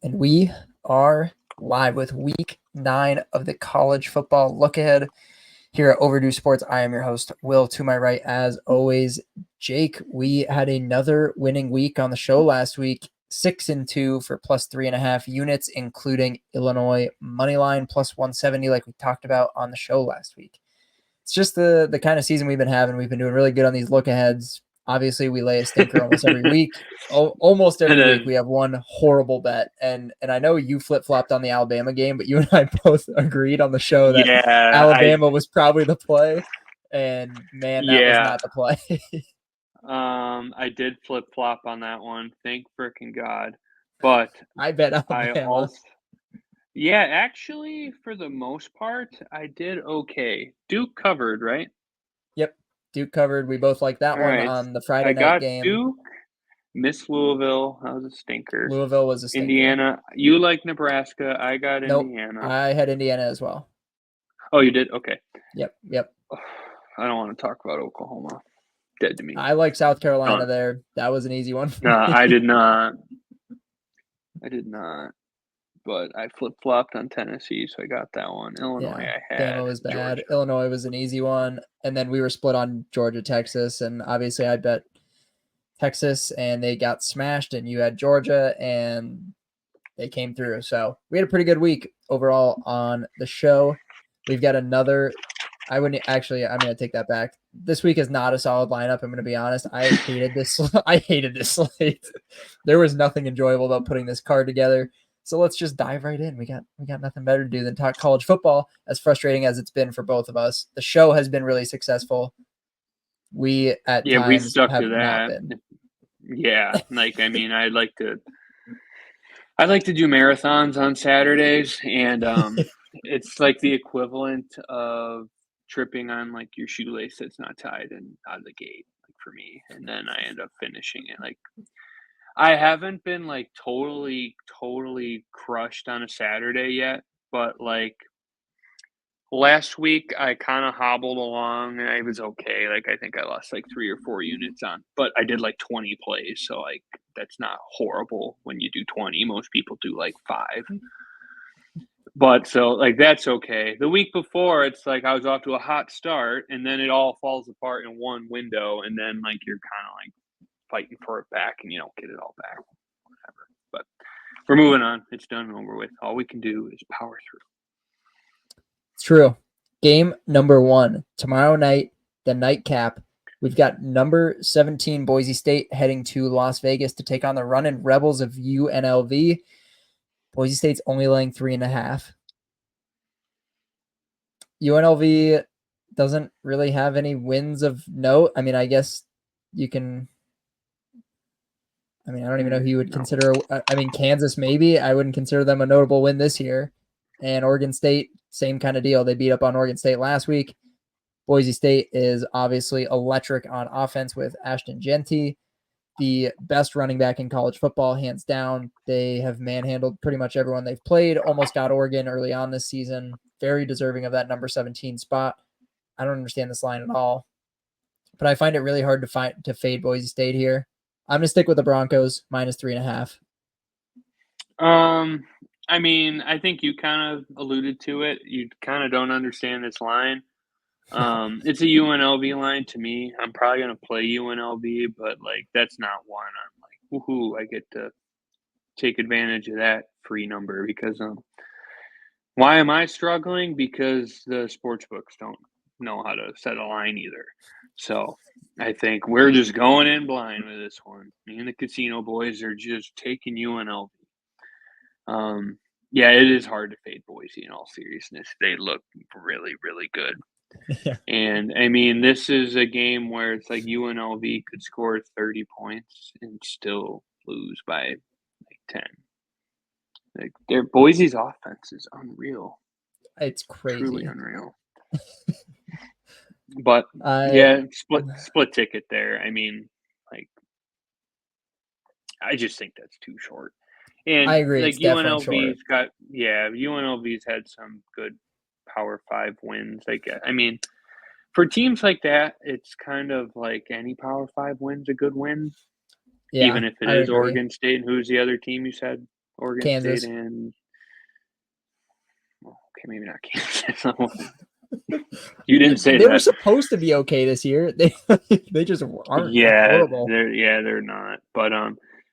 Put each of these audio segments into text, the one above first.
And we are live with week 9 of the college football look-ahead here at Overdue Sports. I am your host, Will. To my right, as always, Jake. We had another winning week on the show last week, 6-2 for plus 3.5 units, including Illinois moneyline plus 170, like we talked about on the show last week. It's just the kind of season we've been having. We've been doing really good on these look-aheads. Obviously, we lay a stinker almost every week. Almost every week we have one horrible bet. And I know you flip-flopped on the Alabama game, but you and I both agreed on the show that Alabama was probably the play. And, man, that was not the play. I did flip-flop on that one. Thank frickin' God. But I bet Alabama. Actually, for the most part, I did okay. Duke covered, right? Yep, Duke covered. We both liked that one on the Friday night game. Duke, Miss Louisville. That was a stinker. Louisville was a stinker. Indiana. You like Nebraska. I got Indiana. I had Indiana as well. Oh, you did? Okay. Yep. I don't want to talk about Oklahoma. Dead to me. I like South Carolina there. That was an easy one. No, I did not. But I flip-flopped on Tennessee, so I got that one. Illinois, I had. Bama was bad. Georgia. Illinois was an easy one. And then we were split on Georgia, Texas. And obviously I bet Texas, and they got smashed. And you had Georgia, and they came through. So we had a pretty good week overall on the show. We've got another – I'm going to take that back. This week is not a solid lineup. I'm going to be honest. I hated this slate. There was nothing enjoyable about putting this card together. So let's just dive right in. We got nothing better to do than talk college football, as frustrating as it's been for both of us. The show has been really successful. We stuck to that. Yeah, I'd like to do marathons on Saturdays, and it's like the equivalent of tripping on like your shoelace that's not tied and out of the gate, like for me, and then I end up finishing it. Like I haven't been like totally crushed on a Saturday yet, but like last week I kind of hobbled along and I was okay. Like I think I lost like 3 or 4 units on, but I did like 20 plays, so like that's not horrible when you do 20. Most people do like 5. But so like that's okay. The week before, it's like I was off to a hot start, and then it all falls apart in one window, and then like you're kind of like fighting for it back, and you don't get it all back. Whatever. But we're moving on. It's done and over with. All we can do is power through. It's true. Game number 1 tomorrow night, the nightcap. We've got number 17 Boise State heading to Las Vegas to take on the running Rebels of UNLV. Boise State's only laying 3.5. UNLV doesn't really have any wins of note. I mean, I guess you can. I mean, I don't even know who you would consider. I mean, Kansas maybe. I wouldn't consider them a notable win this year. And Oregon State, same kind of deal. They beat up on Oregon State last week. Boise State is obviously electric on offense with Ashton Jeanty, the best running back in college football, hands down. They have manhandled pretty much everyone they've played. Almost got Oregon early on this season. Very deserving of that number 17 spot. I don't understand this line at all, but I find it really hard to fade Boise State here. I'm going to stick with the Broncos, minus 3.5. I mean, I think you kind of alluded to it. You kind of don't understand this line. It's a UNLV line to me. I'm probably going to play UNLV, but like that's not one I'm like, woohoo, I get to take advantage of that free number because why am I struggling? Because the sports books don't know how to set a line either. So I think we're just going in blind with this one. Me and the casino boys are just taking UNLV. Yeah, it is hard to fade Boise in all seriousness. They look really, really good. Yeah. And I mean, this is a game where it's like UNLV could score 30 points and still lose by like 10. Like their Boise's offense is unreal. It's crazy. Truly unreal. But split ticket there. I mean, like I just think that's too short. And I agree. Like UNLV's UNLV's had some good Power 5 wins. Like I mean, for teams like that, it's kind of like any Power 5 win's a good win. Yeah, even if it is Oregon State. And who's the other team you said? Oregon Kansas. State and okay, maybe not Kansas. You didn't say they that. Were supposed to be okay this year. They just aren't. Yeah, they're horrible. They're not. But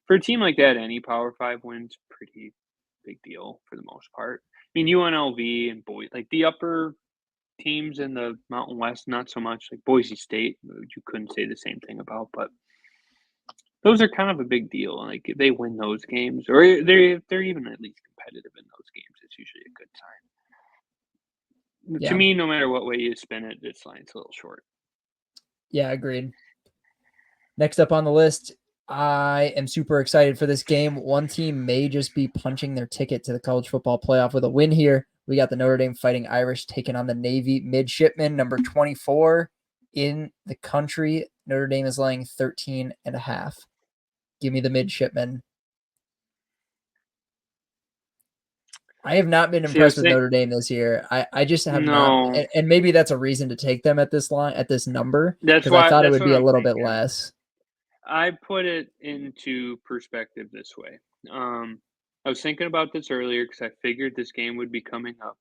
for a team like that, any Power 5 wins pretty big deal for the most part. I mean, UNLV and Boise, like the upper teams in the Mountain West, not so much. Like Boise State, you couldn't say the same thing about, but those are kind of a big deal. Like if they win those games, or they're even at least competitive in those games, it's usually a good sign. Yeah. To me, no matter what way you spin it, this line's a little short. Yeah, agreed. Next up on the list, I am super excited for this game. One team may just be punching their ticket to the college football playoff with a win here. We got the Notre Dame Fighting Irish taking on the Navy Midshipmen, number 24 in the country. Notre Dame is laying 13.5. Give me the Midshipmen. I have not been impressed with Notre Dame this year. I just have not, and maybe that's a reason to take them at this line, at this number, because I thought it would be a little bit less. I put it into perspective this way. I was thinking about this earlier because I figured this game would be coming up.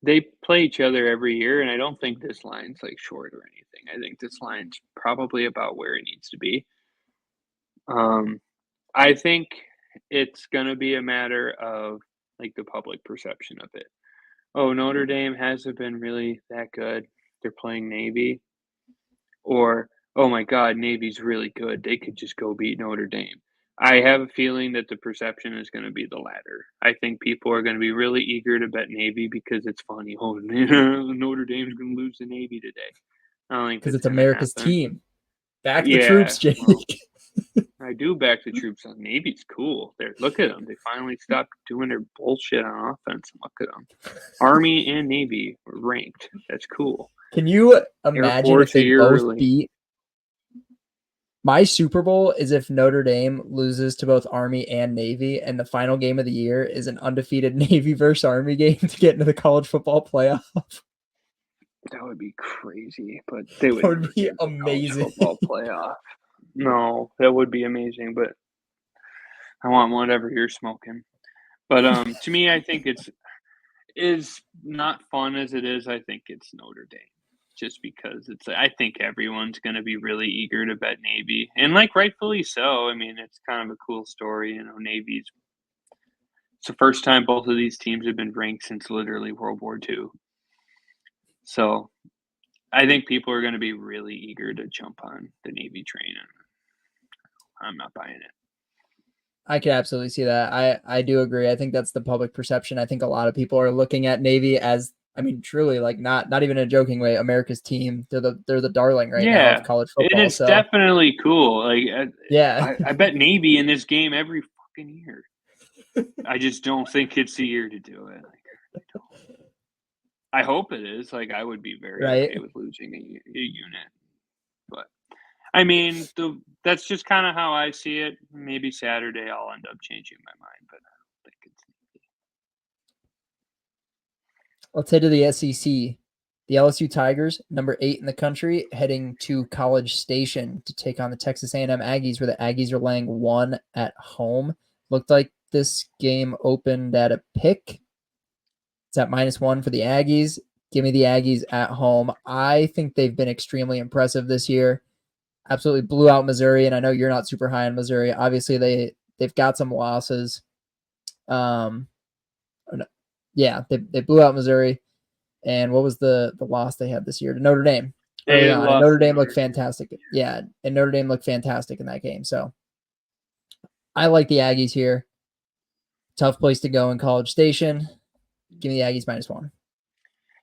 They play each other every year, and I don't think this line's like short or anything. I think this line's probably about where it needs to be. I think it's gonna be a matter of like the public perception of it. Oh, Notre Dame hasn't been really that good. They're playing Navy. Or, oh my God, Navy's really good. They could just go beat Notre Dame. I have a feeling that the perception is going to be the latter. I think people are going to be really eager to bet Navy because it's funny. Oh, Notre Dame's going to lose to Navy today. I don't think because it's America's team. Back the troops, Jake. Well, I do back the troops. Navy's cool. Look at them. They finally stopped doing their bullshit on offense. Look at them. Army and Navy were ranked. That's cool. Can you imagine if they both beat? My Super Bowl is if Notre Dame loses to both Army and Navy, and the final game of the year is an undefeated Navy versus Army game to get into the college football playoff. That would be crazy, but they would, that would be amazing. Football playoff. No, that would be amazing, but I want whatever you're smoking. But to me, I think it's is not fun as it is. I think it's Notre Dame. Just because I think everyone's going to be really eager to bet Navy, and like rightfully so. I mean, it's kind of a cool story, Navy's. It's the first time both of these teams have been ranked since literally World War II. So, I think people are going to be really eager to jump on the Navy train, and I'm not buying it. I can absolutely see that. I do agree. I think that's the public perception. I think a lot of people are looking at Navy as, I mean, truly, like not even in a joking way, America's team. They're the darling right now of college football. And it's definitely cool. Like, yeah, I bet Navy in this game every fucking year. I just don't think it's the year to do it. Like, I hope it is. Like, I would be very okay with losing a unit. But I mean, that's just kind of how I see it. Maybe Saturday I'll end up changing my mind, but I don't think it's. Let's head to the SEC. The LSU Tigers, number 8 in the country, heading to College Station to take on the Texas A&M Aggies, where the Aggies are laying 1 at home. Looked like this game opened at a pick. It's at -1 for the Aggies. Give me the Aggies at home. I think they've been extremely impressive this year. Absolutely blew out Missouri, and I know you're not super high on Missouri. Obviously, they've got some losses. Yeah, they blew out Missouri. And what was the loss they had this year to Notre Dame early on? And Notre Dame looked fantastic. Yeah, and Notre Dame looked fantastic in that game. So I like the Aggies here. Tough place to go in College Station. Give me the Aggies -1.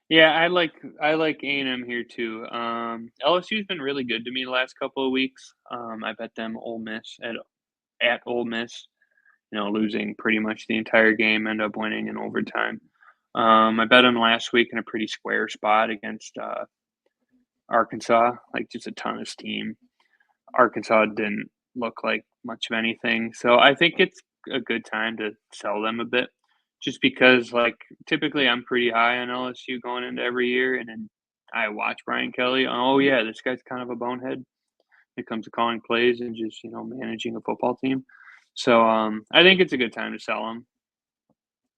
Yeah, I like A&M here too. LSU's been really good to me the last couple of weeks. I bet them Ole Miss at Ole Miss, losing pretty much the entire game, end up winning in overtime. I bet them last week in a pretty square spot against Arkansas, like just a ton of steam. Arkansas didn't look like much of anything, so I think it's a good time to sell them a bit. Just because, like, typically I'm pretty high on LSU going into every year, and then I watch Brian Kelly. Oh, yeah, this guy's kind of a bonehead. it comes to calling plays and just, managing a football team. So I think it's a good time to sell him.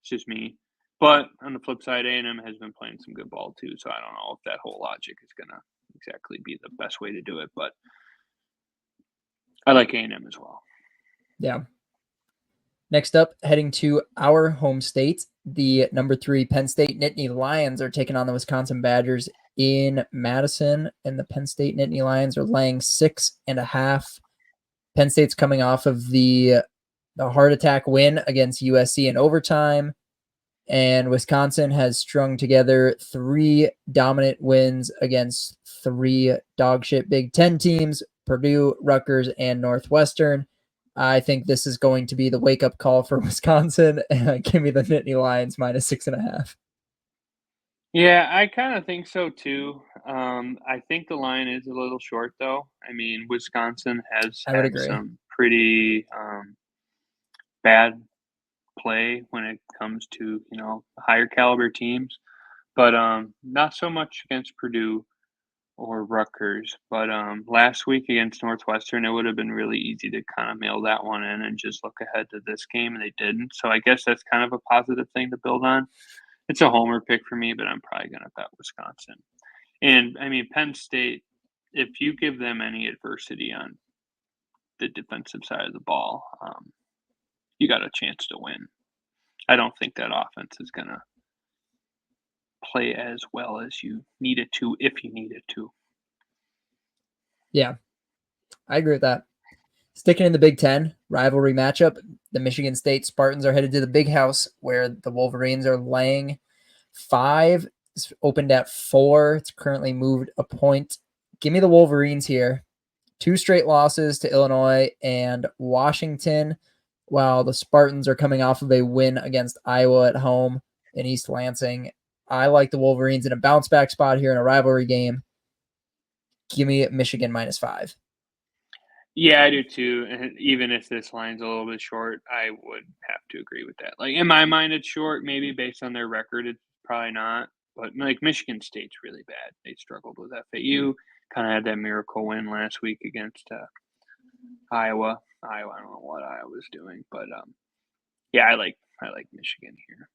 It's just me. But on the flip side, A&M has been playing some good ball too, so I don't know if that whole logic is going to exactly be the best way to do it, but I like A&M as well. Yeah. Next up, heading to our home state, the number 3 Penn State Nittany Lions are taking on the Wisconsin Badgers in Madison, and the Penn State Nittany Lions are laying 6.5. Penn State's coming off of the heart attack win against USC in overtime, and Wisconsin has strung together 3 dominant wins against 3 dogshit Big Ten teams, Purdue, Rutgers, and Northwestern. I think this is going to be the wake-up call for Wisconsin. Give me the Nittany Lions -6.5. Yeah, I kind of think so too. I think the line is a little short, though. I mean, Wisconsin has I would had agree. some pretty bad play when it comes to higher caliber teams, but not so much against Purdue or Rutgers. But last week against Northwestern, it would have been really easy to kind of mail that one in and just look ahead to this game, and they didn't. So I guess that's kind of a positive thing to build on. It's a homer pick for me, but I'm probably going to bet Wisconsin. And I mean, Penn State, if you give them any adversity on the defensive side of the ball, you got a chance to win. I don't think that offense is going to play as well as you need it to if you need it to. Yeah, I agree with that. Sticking in the Big Ten rivalry matchup, the Michigan State Spartans are headed to the Big House, where the Wolverines are laying 5. It's opened at 4. It's currently moved a point. Give me the Wolverines here. 2 straight losses to Illinois and Washington, while the Spartans are coming off of a win against Iowa at home in East Lansing. I like the Wolverines in a bounce back spot here in a rivalry game. Give me Michigan -5. Yeah, I do too. And even if this line's a little bit short, I would have to agree with that. Like in my mind, it's short. Maybe based on their record, it's probably not. But like Michigan State's really bad. They struggled with FAU. Kind of had that miracle win last week against Iowa. I don't know what Iowa was doing, but yeah, I like Michigan here.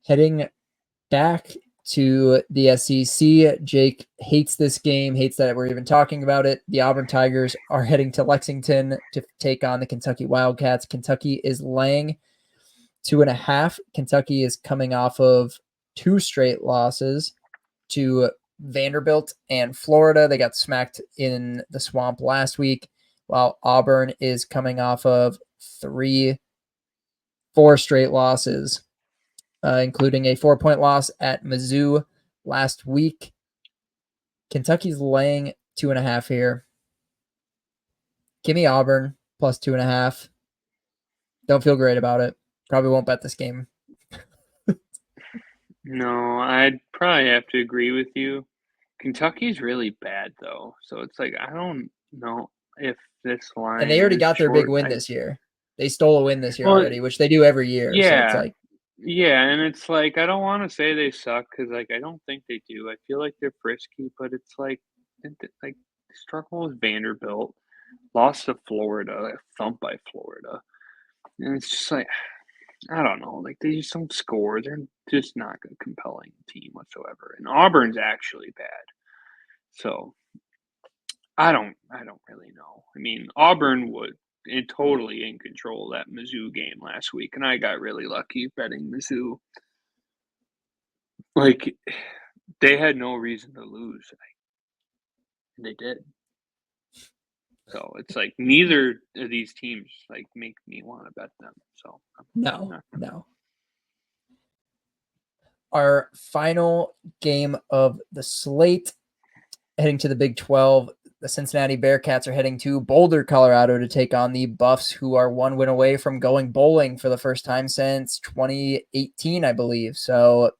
Heading back to the SEC, Jake hates this game, hates that we're even talking about it. The Auburn Tigers are heading to Lexington to take on the Kentucky Wildcats. Kentucky is laying 2.5. Kentucky is coming off of 2 straight losses to Vanderbilt and Florida. They got smacked in the swamp last week, while Auburn is coming off of 4 straight losses, including a 4-point loss at Mizzou last week. Kentucky's laying 2.5 here. Give me Auburn +2.5. Don't feel great about it. Probably won't bet this game. No, I'd probably have to agree with you. Kentucky's really bad though, so it's like I don't know if this line and they already is got their big short. win this year. They stole a win this year Well, already, which they do every year. So it's yeah, like, yeah, and it's like I don't want to say they suck because like I don't think they do. I feel like they're frisky, but it's like struggle with Vanderbilt, lost to Florida, like thump by Florida, and it's just like I don't know, like they just don't score. They're just not a compelling team whatsoever. And Auburn's actually bad. So I don't really know. I mean, Auburn would totally in control of that Mizzou game last week, and I got really lucky betting Mizzou. Like they had no reason to lose, and they did. So it's like neither of these teams like make me want to bet them. So no. Our final game of the slate, heading to the Big 12, the Cincinnati Bearcats are heading to Boulder, Colorado to take on the Buffs, who are 1 win away from going bowling for the first time since 2018, I believe. So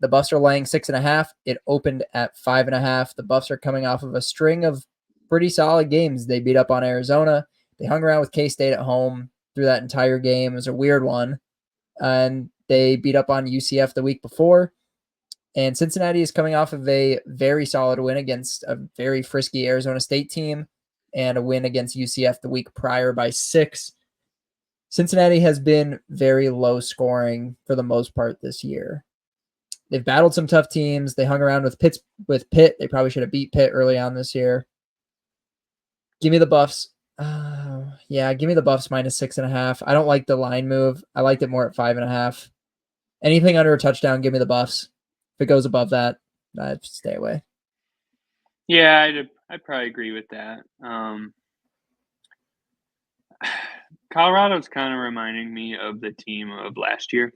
the Buffs are laying 6.5. It opened at 5.5. The Buffs are coming off of a string of pretty solid games. They beat up on Arizona. They hung around with K-State at home through that entire game. It was a weird one. And they beat up on UCF the week before. And Cincinnati is coming off of a very solid win against a very frisky Arizona State team and a win against UCF the week prior by 6. Cincinnati has been very low scoring for the most part this year. They've battled some tough teams. They hung around with Pitt. They probably should have beat Pitt early on this year. Give me the Buffs. Give me the Buffs minus 6.5. I don't like the line move. I liked it more at 5.5. Anything under a touchdown, give me the Buffs. If it goes above that, I'd stay away. Yeah, I'd probably agree with that. Colorado's kind of reminding me of the team of last year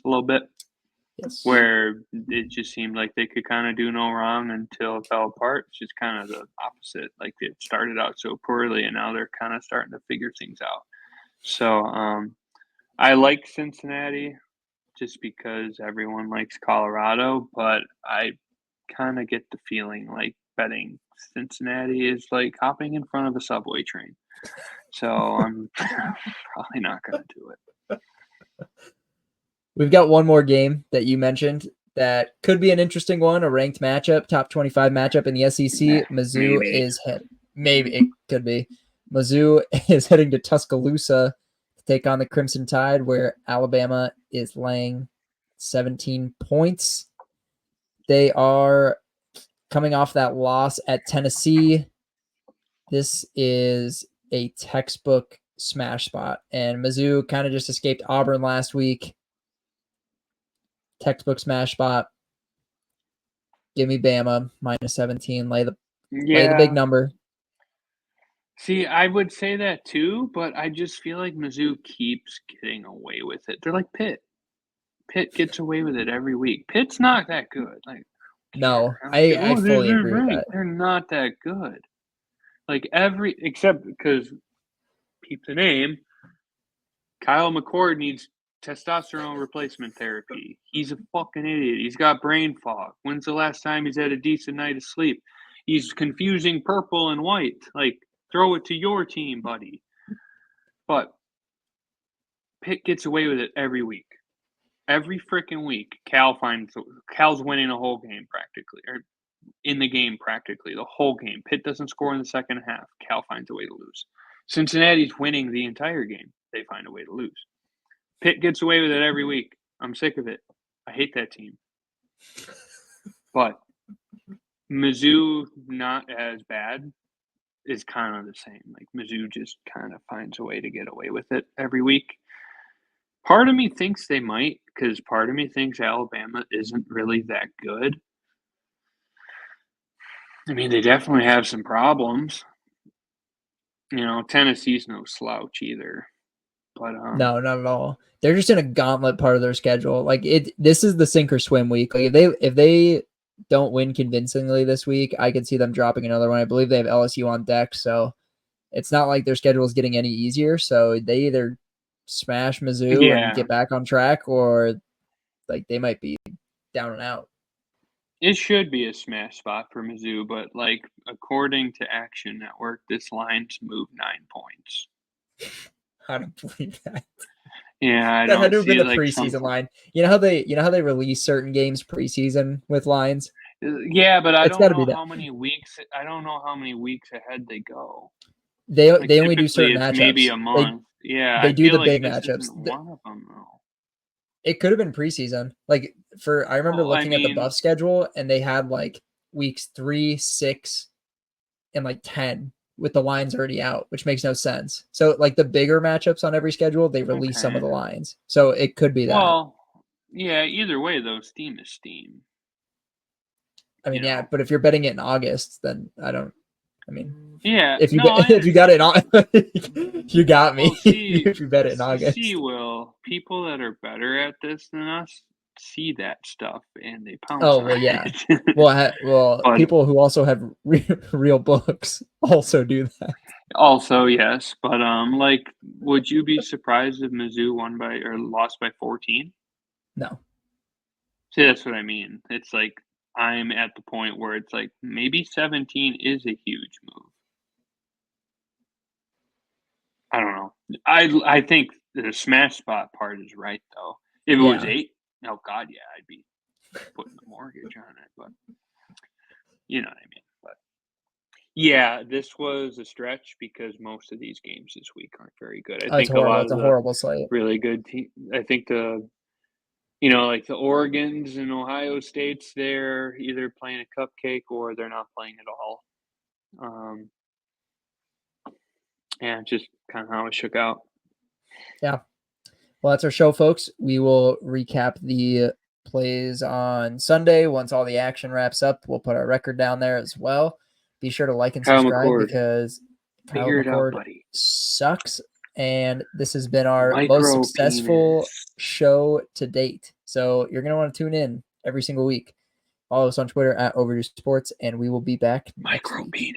a little bit. Yes. Where it just seemed like they could kind of do no wrong until it fell apart. It's just kind of the opposite. Like it started out so poorly and now they're kind of starting to figure things out. So I like Cincinnati just because everyone likes Colorado, but I kind of get the feeling like betting Cincinnati is like hopping in front of a subway train. So I'm probably not going to do it. We've got one more game that you mentioned that could be an interesting one, a ranked matchup, top 25 matchup in the SEC. Mizzou maybe it could be. Mizzou is heading to Tuscaloosa to take on the Crimson Tide, where Alabama is laying 17 points. They are coming off that loss at Tennessee. This is a textbook smash spot, and Mizzou kind of just escaped Auburn last week. Textbook smash spot. Give me Bama minus 17. Lay the big number. See, I would say that too, but I just feel like Mizzou keeps getting away with it. They're like Pitt. Pitt gets away with it every week. Pitt's not that good. Like, no, I fully agree with that. They're not that good. Like except because keep the name. Kyle McCord needs testosterone replacement therapy. He's a fucking idiot. He's got brain fog. When's the last time he's had a decent night of sleep? He's confusing purple and white. Like, throw it to your team, buddy. But Pitt gets away with it every week. Every freaking week, Cal's winning a whole game practically, or in the game practically, the whole game. Pitt doesn't score in the second half. Cal finds a way to lose. Cincinnati's winning the entire game. They find a way to lose. Pitt gets away with it every week. I'm sick of it. I hate that team. But Mizzou, not as bad, is kind of the same. Like, Mizzou just kind of finds a way to get away with it every week. Part of me thinks they might, because part of me thinks Alabama isn't really that good. I mean, they definitely have some problems. You know, Tennessee's no slouch either. But no, not at all. They're just in a gauntlet part of their schedule. Like this is the sink or swim week. Like if they don't win convincingly this week, I could see them dropping another one. I believe they have LSU on deck, so it's not like their schedule is getting any easier. So they either smash Mizzou and get back on track, or like they might be down and out. It should be a smash spot for Mizzou, but like according to Action Network, this line's moved 9 points. I don't believe that. Yeah, I that don't had to have see been the preseason line. You know how they release certain games preseason with lines? Yeah, but I don't know how many weeks. I don't know how many weeks ahead they go. They only do certain matchups. Maybe a month. They do the big matchups. One of them though. It could have been preseason. Like I remember looking at the Buff schedule, and they had like weeks 3, 6, and like 10 with the lines already out, which makes no sense. So like the bigger matchups on every schedule, they release some of the lines. So it could be that. Well, yeah, either way though, steam is steam. I mean, yeah, but if you're betting it in August, then yeah, if you got it in you got me. Well, see, if you bet it in August. See, Will, people that are better at this than us see that stuff and they pounce on yeah. it. But people who also have real books also do that. Also, yes, but like, would you be surprised if Mizzou won by or lost by 14? No. See, that's what I mean. It's like I'm at the point where it's like maybe 17 is a huge move. I don't know. I think the smash spot part is right though. If it was 8, oh god, yeah, I'd be putting the mortgage on it, but you know what I mean. But yeah, this was a stretch because most of these games this week aren't very good. I Oh, it's think a horrible. lot It's of a the horrible slate. really good team. I think like the Oregons and Ohio States, they're either playing a cupcake or they're not playing at all. Yeah, just kind of how it shook out. Yeah. Well, that's our show, folks. We will recap the plays on Sunday. Once all the action wraps up, we'll put our record down there as well. Be sure to like and subscribe because Kyle McCord sucks. And this has been our most successful show to date. So you're going to want to tune in every single week. Follow us on Twitter at Overdue Sports, and we will be back next week.